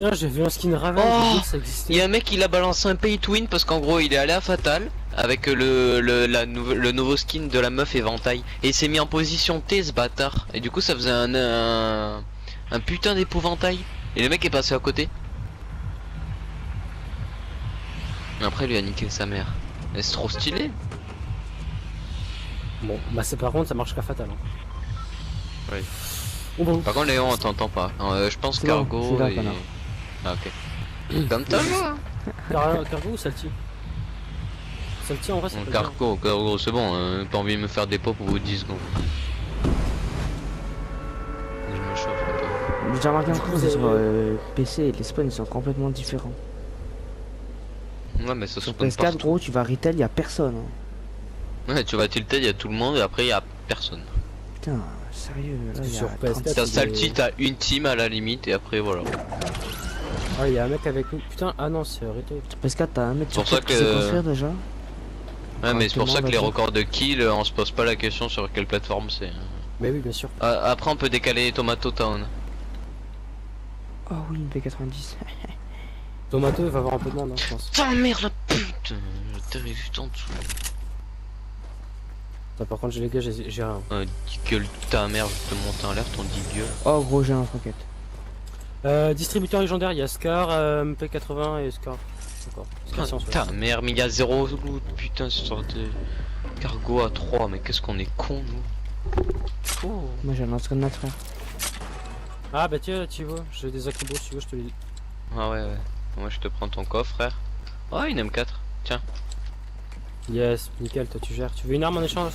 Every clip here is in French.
Ah, j'ai vu un skin Raven, Oh, j'ai vu que ça existait. il y a un mec qui a balancé un pay to win parce qu'en gros il est allé à Fatal avec le nouveau skin de la meuf éventail et il s'est mis en position T ce bâtard et du coup ça faisait un putain d'épouvantail et le mec est passé à côté. Après il lui a niqué sa mère. Mais c'est trop stylé. Bon, bah c'est par contre ça marche qu'à Fatal. Hein. Oui. Bon. Par contre Léon on t'entend pas. Je pense C'est bon, Cargo je suis là, et... connard. Ah ok. Comme toi hein. Cargo ou Salty? Salty en vrai c'est pas bien. Cargo c'est bon, pas envie de me faire des pops au bout de 10 secondes. Je me chauffe un peu. J'ai déjà remarqué un Du coup, truc vous sur avez- PC et les spawns ils sont complètement différents. Ouais mais ça se Sur spawn PS4 partout. gros tu vas retail y a personne. Hein. Ouais tu vas tilter, il y a tout le monde et après il y a personne. Putain sérieux là y a Sur PS4, 36. T'as il Salty, est- t'as une team à la limite et après voilà. Ah, il y a un mec avec nous. Putain, ah non, c'est Retail. Sur PS4 t'as un mec Pour sur ça qui que- sait construire déjà. Ouais mais c'est pour ça que les Correctement, records de kill on se pose pas la question sur quelle plateforme c'est. Mais oui, bien sûr. Après on peut décaler Tomato Town. Oh oui une P90. Tomato il va avoir un peu de monde, hein, je pense. Putain merde la putain, t'arrives juste en dessous. Bah, par contre, les gars, j'ai rien. Gueule ta mère, je vais te monter en l'air ton dit gueule. Oh gros j'ai un roquette. Distributeur légendaire, il y a Scar, MP80 et Scar. D'accord. Scar Science, ouais. Putain merde mais il y a 0 loot, putain ce sort de cargo à 3 mais qu'est-ce qu'on est con nous. Oh. Moi j'ai un lance-grenade frère. Ah bah tiens, tu vois, j'ai des acrobos, si tu veux, je te les dis. Ah ouais. Moi je te prends ton coffre frère. Oh une M4, tiens. Yes, nickel, toi tu gères. Tu veux une arme en échange?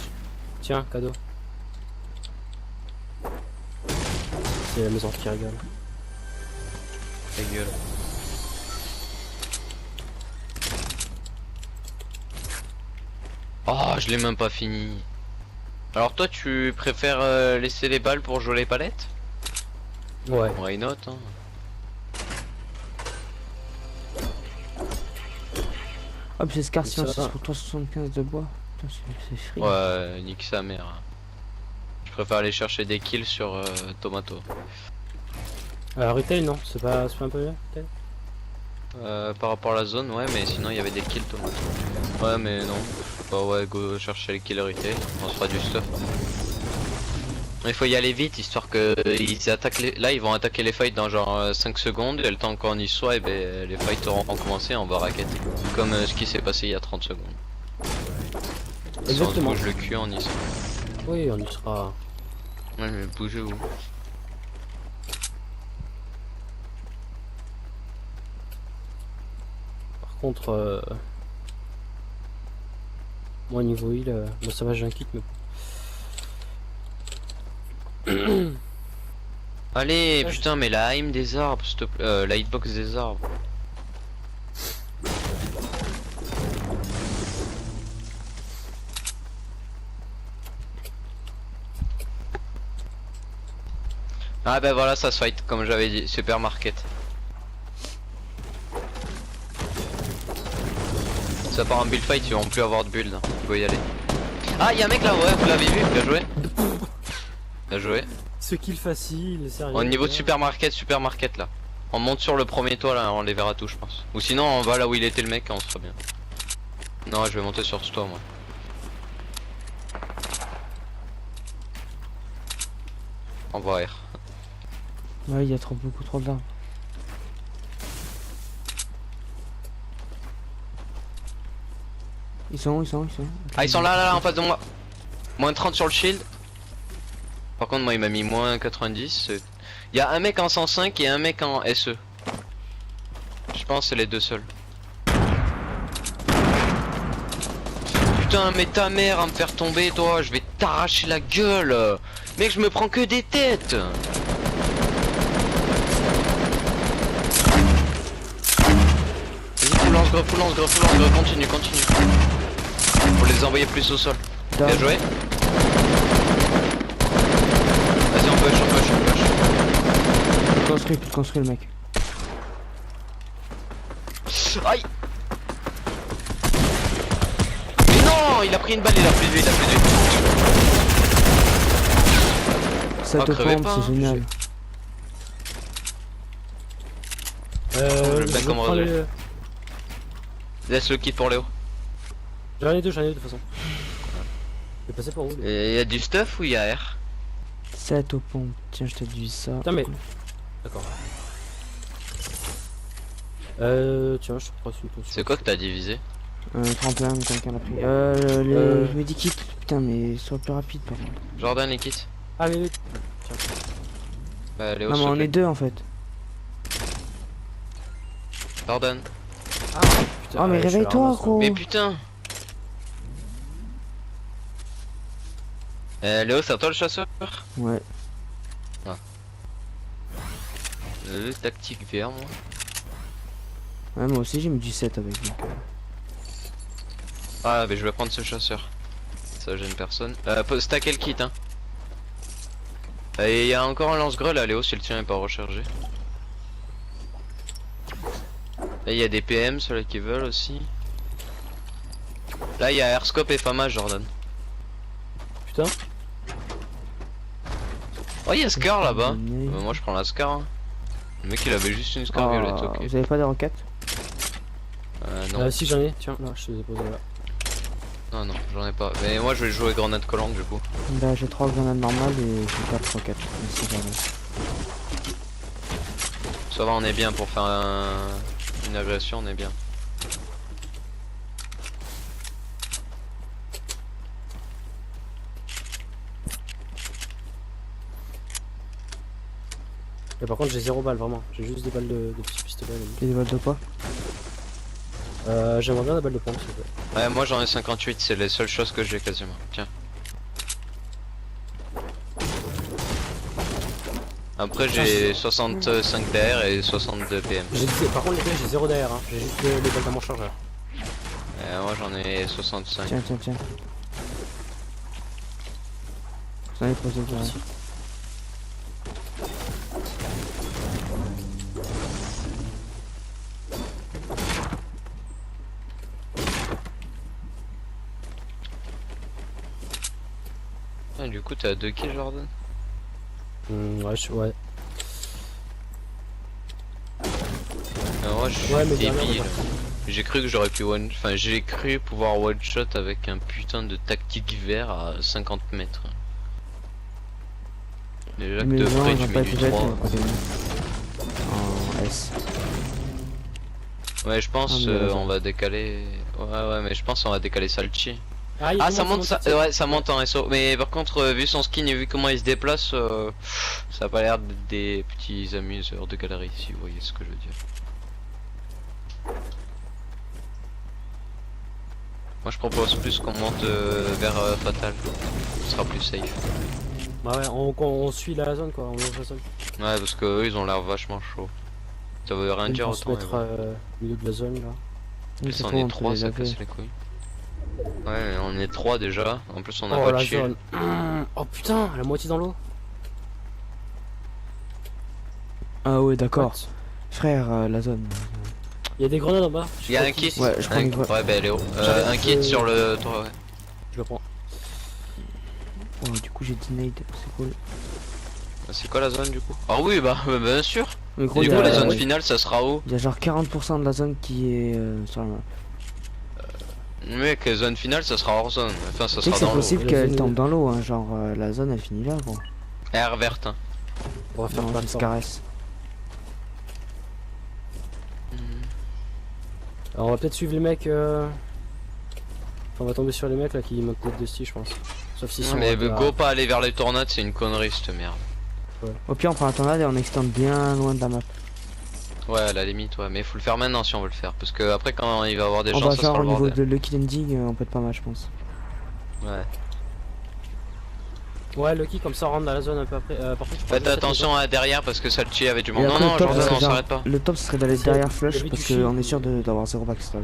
Tiens, cadeau. C'est la maison qui rigole. Ta gueule. Oh, je l'ai même pas fini. Alors toi, tu préfères laisser les balles pour jouer les palettes? Ouais. Why not hein. Hop c'est Scar Ça Science va. pour 375 de bois. Putain c'est free. Ouais, nique sa mère. Je préfère aller chercher des kills sur Tomato. Retail, non? C'est pas un peu bien, Retail? Par rapport à la zone, ouais, mais sinon il y avait des kills Tomato. Ouais, mais non. Bah ouais, go chercher les kills retail, on se fera du stuff. Il faut y aller vite histoire que ils attaquent les... Là ils vont attaquer les fights dans genre 5 secondes et le temps qu'on y soit et ben les fights auront commencé et on va raqueter. Comme ce qui s'est passé il y a 30 secondes. Exactement. Si on se bouge le cul on y sera. Oui, on y sera. Ouais mais bougez-vous. Par contre, moi niveau heal, bon, ça va, j'ai un kit, mais Allez Ouais, putain mais la aim des arbres s'il te plaît, la hitbox des arbres. Ah ben voilà ça se fight comme j'avais dit, supermarket. Ça part en build fight, ils vont plus avoir de build, hein. Faut y aller. Ah y'a un mec là, ouais, vous l'avez vu, bien joué. Bien joué. ce kill facile, sérieux. Au niveau de supermarket là. On monte sur le premier toit là, on les verra tous je pense. Ou sinon on va là où il était le mec, on sera bien. Non je vais monter sur ce toit moi. On va R. Ouais il y a beaucoup trop d'arbres. Ils sont où? Ah ils sont là en face de moi. Moins 30 sur le shield. Par contre moi il m'a mis moins 90. Il y a un mec en 105 et un mec en SE. Je pense que c'est les deux seuls. Putain mais ta mère à me faire tomber toi, je vais t'arracher la gueule. Mec je me prends que des têtes. Vas-y full lance, continue. Faut les envoyer plus au sol. Down. Bien joué. Vas-y on push. Il construit le mec. Aïe. Mais non, il a pris une balle, il a plus de vie. Ça Ah, te crevez pompe pas, c'est hein. génial. le bien je comme prends relevé. les- Laisse le kit pour Léo. J'en ai deux de toute façon. Je vais passer pour vous. Et y a du stuff ou y a R? 7 aux pompes. Tiens, je te dis ça. Putain, mais. D'accord. Tiens, je te prends une potion. C'est quoi que t'as divisé? Tremplin, mais quelqu'un l'a pris. Les medikits. Putain, mais sois plus rapide par contre. Jordan les kits? Ah, mais. Léo, Non, mais s'il te on plaît. est deux en fait. Jordan. Ah, putain, Oh, mais je suis réveille-toi, ramasse, gros. Mais putain! Léo, c'est à toi le chasseur? Ouais. Le tactique VR, moi. Ouais, moi aussi j'ai mis du 7 avec. Donc, Ah, mais je vais prendre ce chasseur. Ça gêne personne. Stacker le kit, hein. Et il y a encore un lance-grêle à Léo si le tien est pas rechargé. Là, il y a des PM, ceux-là qui veulent aussi. Là, il y a Airscope et FAMA, Jordan. Putain. Oh, il y a Scar là-bas. donné. Moi, je prends la Scar. Hein. Le mec, il avait juste une Scar Ah, violette, ok. Vous avez pas des roquettes? Non. Si, j'en ai. Tiens, là, je te les ai posés là. Non, non, j'en ai pas. Mais moi, je vais jouer grenade collante du coup. Bah, j'ai 3 grenades normales et j'ai 4 roquettes. Merci, pardon. Ça va, on est bien pour faire une agression, on est bien. Et par contre, j'ai 0 balles vraiment. J'ai juste des balles de petits pistolets. donc. Et des balles de quoi? J'aimerais bien des balles de pompe s'il vous plaît. Ouais, moi j'en ai 58, c'est les seules choses que j'ai quasiment. Tiens. Après j'ai 65 DR et 62 PM. Par contre, les gars, j'ai 0 derrière. Hein. J'ai juste les balles dans mon chargeur. Moi j'en ai 65. Tiens. J'en ai posé déjà. Merci. Ah, du coup t'as 2 kills Jordan? Ouais. Moi je suis Ouais, mais derrière, débile. on J'ai cru que j'aurais pu Enfin j'ai cru pouvoir one shot avec un putain de tactique vert à 50 mètres. Déjà que Mais de non, près ils tu ont mets pas du été bêtes 3. en S. Ouais je pense Ah, mais on va décaler. Ouais mais je pense on va décaler Salchi. il y a Ah tout ça le monde, monte ouais ça monte en SO. Mais par contre vu son skin et vu comment il se déplace ça a pas l'air d'être des petits amuseurs de galerie si vous voyez ce que je veux dire. Moi je propose plus qu'on monte vers Fatal. Ce sera plus safe. Bah ouais, on suit la zone quoi, on ouvre la zone. Ouais parce que eux ils ont l'air vachement chaud. Ça veut rien Ils dire vont se autant. mettre au milieu de la zone là. En plus on est 3 ça casse les couilles. Ouais on est 3 déjà. En plus on a Oh pas la de shield. zone. Oh putain, la moitié dans l'eau. Ah ouais, d'accord. What? Frère, la zone. Il y a des grenades en bas. Je Il y a sais un pas qui- kit. Ouais, je prends une grenade. Ouais bah Léo. J'avais Un kit sur le toit ouais. Je le prends. Oh, du coup, j'ai denied. C'est cool. C'est quoi la zone du coup? Ah oui bah bien sûr. Mais Et gros, du il y coup a- la zone finale ça sera où? il y a genre 40% de la zone qui est sur la map. Mec zone finale ça sera hors zone. Enfin ça Tu sais que sera c'est dans l'eau. possible La qu'elle zone- tombe dans l'eau, hein. Genre la zone elle finit là, gros. Air verte hein. On va faire Non, plein ça de se temps. caresse. Alors on va peut-être suivre les mecs. Enfin, on va tomber sur les mecs là qui montent tête de style, je pense. Sauf si sont. Mais go pas aller vers les tornades c'est une connerie cette merde. Au pire, on prend la tornade et on extend bien loin de la map. Ouais à la limite ouais mais faut le faire maintenant si on veut le faire. Parce que après quand il va y avoir des On gens va ça faire sera au le niveau bordel. de Lucky Landing, on peut être pas mal, je pense. Ouais. Ouais, Lucky, comme ça on rentre dans la zone un peu après. Par contre, je Faites prends attention à derrière parce que Salchi avait du Et monde. Non après, non le top, Jordan c'est on genre- s'arrête pas. Le top serait d'aller C'est- derrière il y Flush avait parce du shield, qu'on est sûr mais- d'avoir 0 backstab.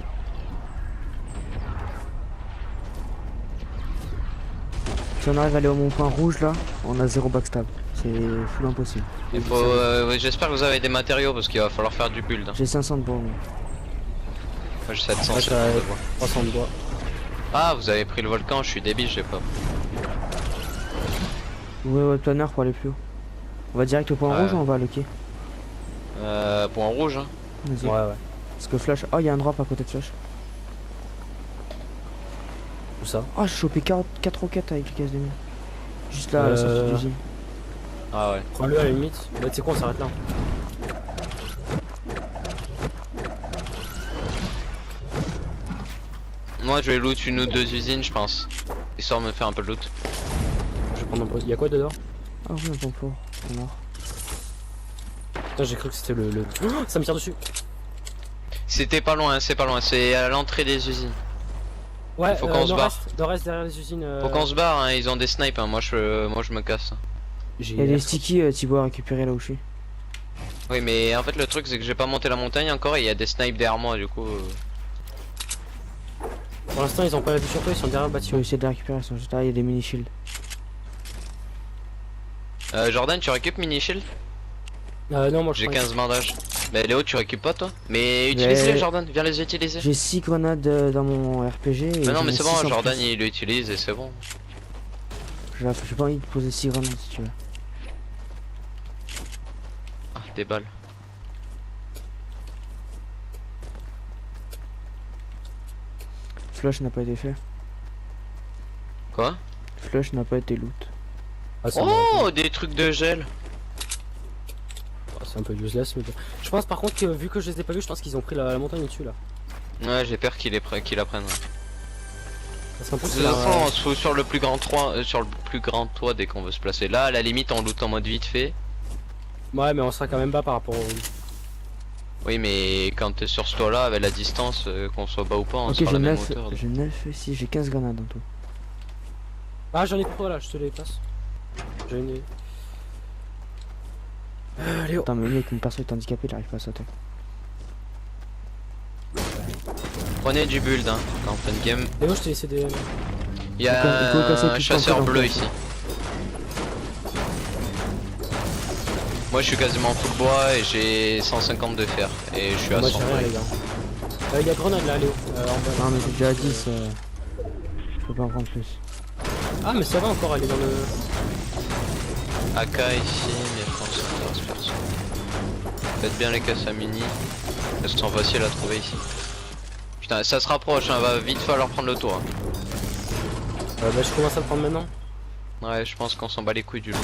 Si on arrive à aller au mon point rouge là, on a 0 backstab. C'est full impossible. Il faut, j'espère que vous avez des matériaux parce qu'il va falloir faire du build. J'ai 500 de bois. Moi j'ai 700 Ouais, c'est t'as- bon, de bois. 300 de bois. Ah vous avez pris le volcan, je suis débile, j'ai pas. Ouais, planeur pour aller plus haut. On va direct au point Ouais. rouge ou on va à Lucky? Point rouge hein. Vas-y. Ouais, ouais. Parce que Flash. Oh, il y a un drop à côté de Flash. Où ça? Oh, j'ai chopé 4 roquettes avec les caisses de mine. Juste là, à la sortie de l'usine. Ah ouais. Prends-le à la limite. Bah, tu sais quoi, on s'arrête là. Moi je vais loot une ou deux usines je pense. Histoire de me faire un peu de loot. Je vais prendre un peu. Y'a quoi dedans? Ah oui, un complot. C'est mort. Putain, j'ai cru que c'était le. Oh, ça me tire dessus. C'était pas loin, c'est pas loin, c'est à l'entrée des usines. Ouais, Faut qu'on se barre. nord-est derrière les usines. Faut qu'on se barre, hein, ils ont des snipes, hein. Moi je me casse. Il y a des stickies, Thibaut, à récupérer là où je suis. Oui mais en fait le truc c'est que j'ai pas monté la montagne encore et il y a des snipes derrière moi du coup. Pour l'instant, ils ont pas la vue sur toi, ils sont derrière le Je vais bâtiment. essayer de les récupérer, ils sont juste là, il y a des mini shields. Jordan tu récupères mini shield? Non, moi je J'ai prends- 15 bandages. Mais Léo tu récupères pas toi? Mais utilise-les Jordan, viens les utiliser. J'ai 6 grenades dans mon RPG. Et Mais non j'en mais ai c'est 6 bon, en Jordan plus. il l'utilise et c'est bon. J'ai pas envie de poser 6 grenades si tu veux. Ah des balles. Flush n'a pas été fait. Quoi? Flush n'a pas été loot. Ah, ça m'arrête. Oh des trucs de gel. Oh, c'est un peu useless, mais bon. Je pense par contre que vu que je les ai pas vus, je pense qu'ils ont pris la montagne au-dessus là. Ouais j'ai peur qu'il la prenne. Ouais. Parce qu'en plus, De c'est toute la- façon on se fout sur le plus grand toit, sur le plus grand toit dès qu'on veut se placer. Là à la limite on loot en mode vite fait. Ouais, mais on sera quand même bas par rapport au. Oui mais quand t'es sur ce toit là avec la distance qu'on soit bas ou pas on Ok, sera à j'ai la même 9, hauteur. j'ai 9, si j'ai 15 grenades en tout. Ah, j'en ai pour toi là, je te les passe. J'en ai. Léo. Attends, mais mec, mon perso est handicapé, il arrive pas à sauter. Prenez du build hein, quand on fait une game. Léo, je t'ai laissé des. Il y a Il faut casser tout un le chasseur temps, bleu donc. ici. Moi je suis quasiment full bois et j'ai 150 de fer et je suis à Moi, 100. j'ai rien, les gars. Il y a grenade là, Léo. En bas. Non, mais j'ai déjà 10, je peux pas en prendre plus. Ah, mais ça va encore, elle est dans le. AK ici, mais je pense que ça va se faire ça. Faites bien les casses à mini. Elles sont faciles à trouver ici. Putain, ça se rapproche, hein, va vite falloir prendre le tour. Hein. Bah, je commence à le prendre maintenant. Ouais, je pense qu'on s'en bat les couilles du loup.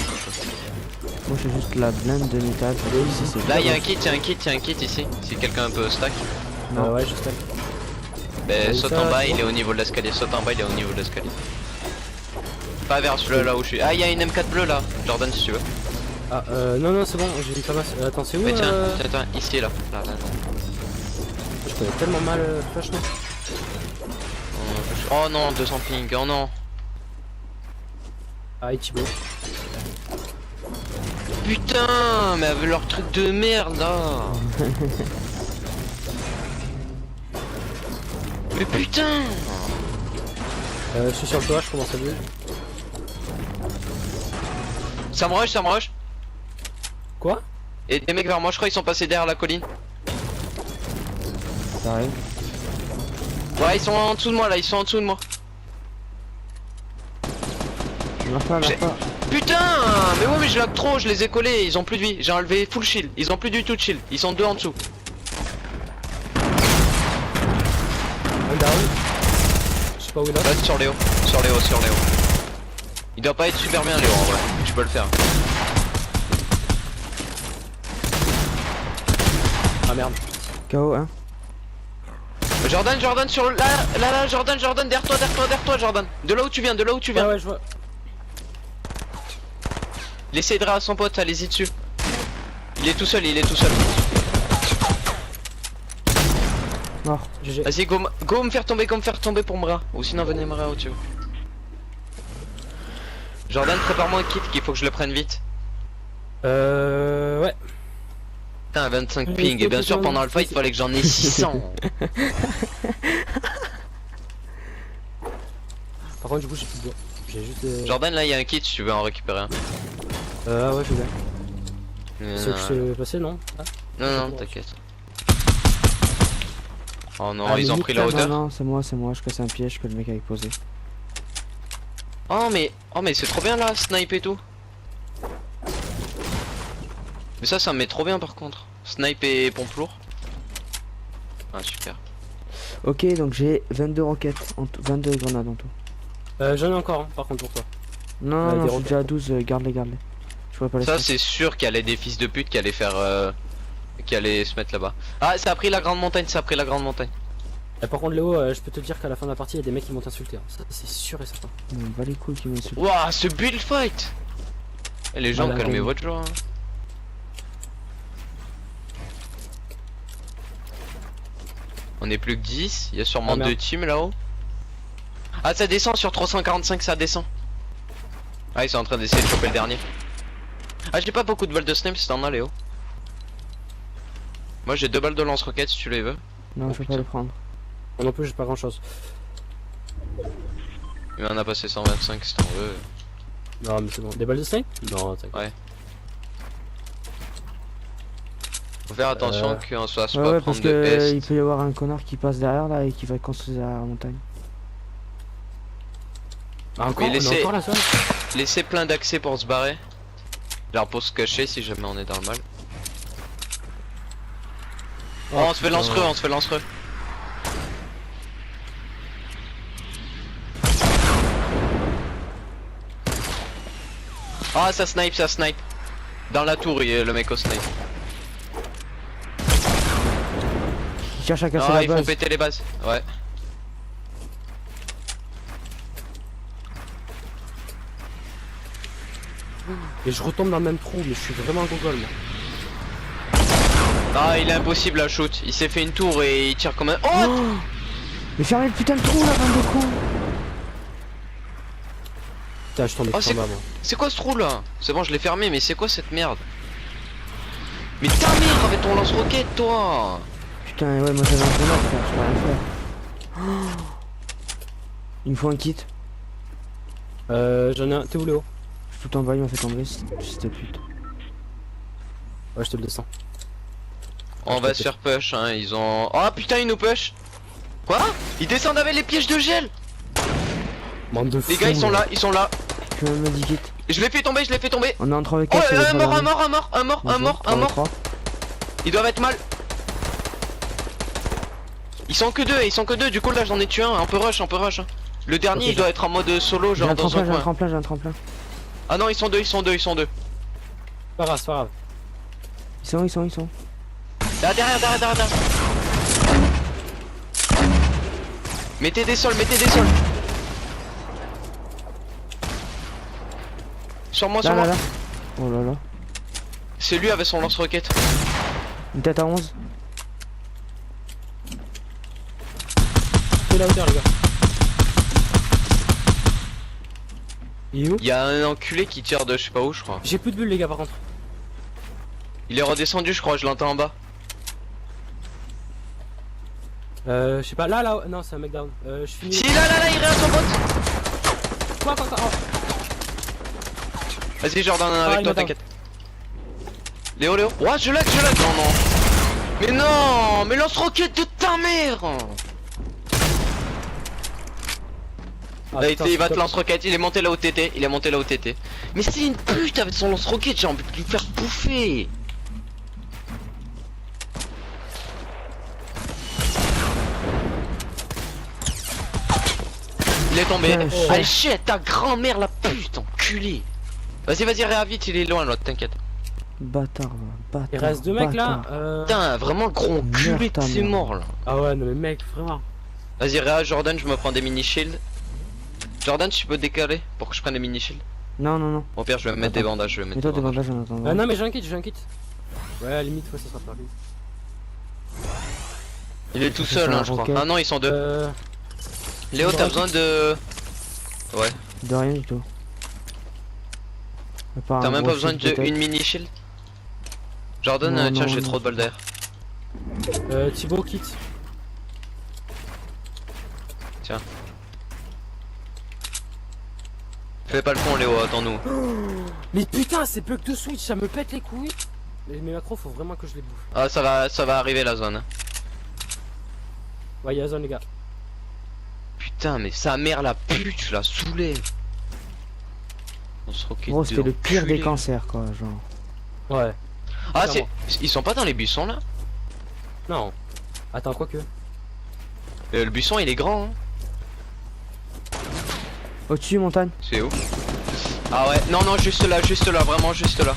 Moi, j'ai juste la blinde de métal. Ici, c'est Là, il y a un bien. kit, il y a un kit, il y a un kit ici. Si quelqu'un peut stack. Non. Ouais, je stack. Ben, Oui, saute ça, en bas, c'est il bon. est au niveau de l'escalier. Saute en bas, il est au niveau de l'escalier. Pas vers celui là où je suis. Ah, il y a une M4 bleue là. Jordan, si tu veux. Ah, non, c'est bon, j'ai une famasse. Attends, c'est où Mais tiens, tiens, ici là. Là. Je connais tellement mal Flash, non. Oh non, 200 ping, oh non. Ah, et Thibaut. Putain, mais avec leur truc de merde là. Mais putain. Je suis sur le toit, je commence à build. Ça me rush, ça me rush. Quoi? Et des mecs vers moi, je crois ils sont passés derrière la colline. Ça arrive. Ouais, ils sont en dessous de moi là, ils sont en dessous de moi. Meurs pas. Putain, mais ouais, mais je lag trop, je les ai collés, ils ont plus de vie. J'ai enlevé full shield, ils ont plus du tout de shield, ils sont deux en dessous. Un down. Je sais pas où il est. Là, sur Léo, sur Léo, sur Léo. Il doit pas être super bien Léo en vrai, tu peux le faire. Ah merde. KO, hein. Jordan sur le... Là, Jordan, derrière toi, Jordan. De là où tu viens, Ah ouais, je vois. Laissez Dra à son pote, allez-y dessus. Il est tout seul. Mort. GG. Vas-y, go me faire tomber pour Mra. Ou sinon venez Mra au-dessus. Jordan, prépare-moi un kit qu'il faut que je le prenne vite. Ouais. Putain, 25 ping, et bien sûr pendant le fight il fallait que j'en ai 600. Par contre, du coup, j'ai plus de bois. J'ai juste. Jordan, là il y a un kit si tu veux en récupérer un. Ouais, je veux bien. C'est où que je Non, t'ai passé, non? Ah. non, t'inquiète. Oh non, Ah, ils ont mais pris la putain, hauteur. Non, c'est moi, je casse un piège que le mec avait posé. Oh mais c'est trop bien là, snipe et tout. Mais ça me met trop bien par contre. Snipe et pompe lourd. Ah super. Ok, donc j'ai 22 roquettes, 22 grenades en tout. J'en ai encore, hein, par contre, pour toi. Non, des non, je suis roquettes. déjà à 12, garde-les, garde-les. Je pourrais pas les Ça faire. c'est sûr qu'il y allait des fils de pute qui allaient faire qui allaient se mettre là-bas. Ah ça a pris la grande montagne, ça a pris la grande montagne. Et par contre, Léo, je peux te dire qu'à la fin de la partie, il y a des mecs qui vont t'insulter. Hein. Ça, c'est sûr et certain. On va les couilles qui m'insultent. Wouah ce build fight. Eh, les gens Voilà, calmez bon. votre joie. Hein. On est plus que 10, il y a sûrement Ah, merde. 2 teams là-haut. Ah ça descend sur 345, ça descend. Ah ils sont en train d'essayer de choper le dernier. Ah j'ai pas beaucoup de balles de snipe si t'en as Léo. Moi j'ai 2 balles de lance-roquettes si tu les veux. Non, Oh, je peux putain. pas les prendre. Moi non plus, j'ai pas grand chose. Il en a passé 125 si t'en veux. Non, mais c'est bon. Des balles de snipe? Non, t'inquiète. Ouais. Faut faire attention qu'on soit Ouais, pas ouais, prendre parce de que peste. il peut y avoir un connard qui passe derrière là et qui va construire derrière la montagne. Ah, encore, Mais on laissez- est encore la zone. Laissez plein d'accès pour se barrer. Genre pour se cacher si jamais on est dans le mal. Oh, on se fait putain. lance-creux, on se fait lance-creux. Ah ça snipe, ça snipe. Dans la tour, le mec au snipe. Il cherche à casser Ah la ils font base. péter les bases. Ouais. Et je retombe dans le même trou, mais je suis vraiment un gogol, moi. Ah il est impossible à shoot. Il s'est fait une tour et il tire comme un... Oh Oh, mais fermez le putain de trou là, bande de cons. Putain, je tombe Oh, c'est- en bas, moi. C'est quoi ce trou là? C'est bon je l'ai fermé mais c'est quoi cette merde? Mais ta mère avec ton lance-roquette toi! Putain, ouais, moi j'avais un grenade, frère, je peux rien faire. Oh. Il me faut un kit. J'en ai un. T'es où, Léo? Je suis tout en bas, il m'a fait tomber, c'était pute. Ouais, je te le descends. On va se faire push hein, ils ont... Oh putain ils nous push. Quoi? Ils descendent avec les pièges de gel. Bande de Les gars ils fous, sont là, ils sont là. Je me dis kit. Je l'ai fait tomber, je l'ai fait tomber. On est en 3 avec Oh 4. un mort, un mort, un mort, un mort, un mort, un mort. 3. Ils doivent être mal. Ils sont que deux, du coup là j'en ai tué un, un peu rush, un peu rush. Hein. Le dernier Ok, il doit être en mode solo J'ai genre un dans tremplin, un j'ai un coin. tremplin, j'ai un tremplin. Ah non ils sont deux, ils sont deux, ils sont deux. Pas grave, c'est pas grave. Ils sont. Là derrière, derrière, derrière, derrière. Mettez des sols, mettez des sols. Sur moi, Là, sur là, moi. là. Oh là là. C'est lui avec son lance-roquette. Une tête à 11. Fais la hauteur, les gars. Il est où? Il y a un enculé qui tire de je sais pas où je crois. J'ai plus de bulles, les gars, par contre. Il est redescendu je crois, je l'entends en bas. Je sais pas. Là, là. Non, c'est un mec down. Je finis. Si là là là il reste son pote. Quoi, quoi, quoi. Oh. Vas-y Jordan il avec toi m'attend. t'inquiète. Léo Léo. Ouah je lag. Non non. Mais non. Mais lance-roquette de ta mère. Ah, Là, putain, il va c'est te top. lance-roquette, il est monté là au TT, il est monté là au TT. Mais c'est une pute avec son lance-roquette, j'ai envie de lui faire bouffer. Il est tombé. Putain, Allez shit, ta grand-mère la pute, enculé. Vas-y, réa vite, il est loin l'autre, t'inquiète. Bâtard, bâtard. Il reste deux mecs là. bâtard. Putain, vraiment le gros enculé Merde, de ta ces mère. morts là. Ah ouais, non mais mec, vraiment. Vas-y, réa Jordan, je me prends des mini-shields. Jordan, tu peux décaler pour que je prenne des mini-shields. Non, non, non. Au pire, je vais me mettre des Attends. bandages, je vais mettre Mets-toi des des bandages. bandages en attendant. Non mais j'ai un kit, Ouais, à la limite, ouais, ça sera pas lui. Il est tout Ça, seul, c'est hein, un je crois. roquette. Ah non, ils sont deux. Léo, une t'as roquette. besoin de... Ouais. De rien du tout. À part T'as un même gros pas besoin shield, peut-être. d'une mini shield. Jordan, Non, tiens, non, j'ai non. trop de balles d'air. Thibaut, kit. Fais pas le con, Léo, attends-nous. Mais putain, c'est bug de switch, ça me pète les couilles. Mais mes macros, faut vraiment que je les bouffe. Ah, ça va arriver la zone. Hein. Ouais, y'a la zone, les gars. Putain, mais sa mère la pute, je la saoulée. On se roquette Gros, c'était de le pire enculé. des cancers, quoi, genre. Ouais. Ah, c'est. Clairement. Ils sont pas dans les buissons là? Non. Attends, quoi que. Le buisson il est grand, hein. Au-dessus, montagne. C'est où? Ah ouais, non, non, juste là, vraiment juste là.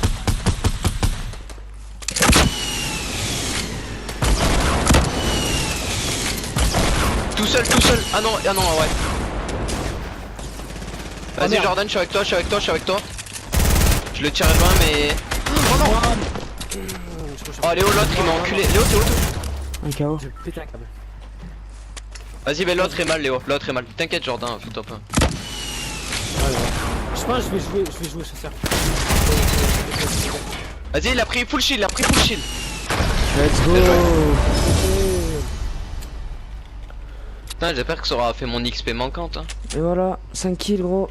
Tout seul. Ah non, ouais. Vas-y merde. Jordan, je suis avec toi. Je le tire loin mais... Oh non. Oh Léo, l'autre il m'a enculé. Léo, t'es où? Un KO. Je vais péter un câble. Vas-y, mais l'autre est mal Léo, l'autre est mal. T'inquiète Jordan, fais-toi pas. Ouais, ouais. Je pense que je vais jouer ce cercle. Vas-y, il a pris full shield, Let's go. Bien joué. Ok. Putain, j'espère que ça aura fait mon XP manquante, hein. Et voilà, 5 kills gros.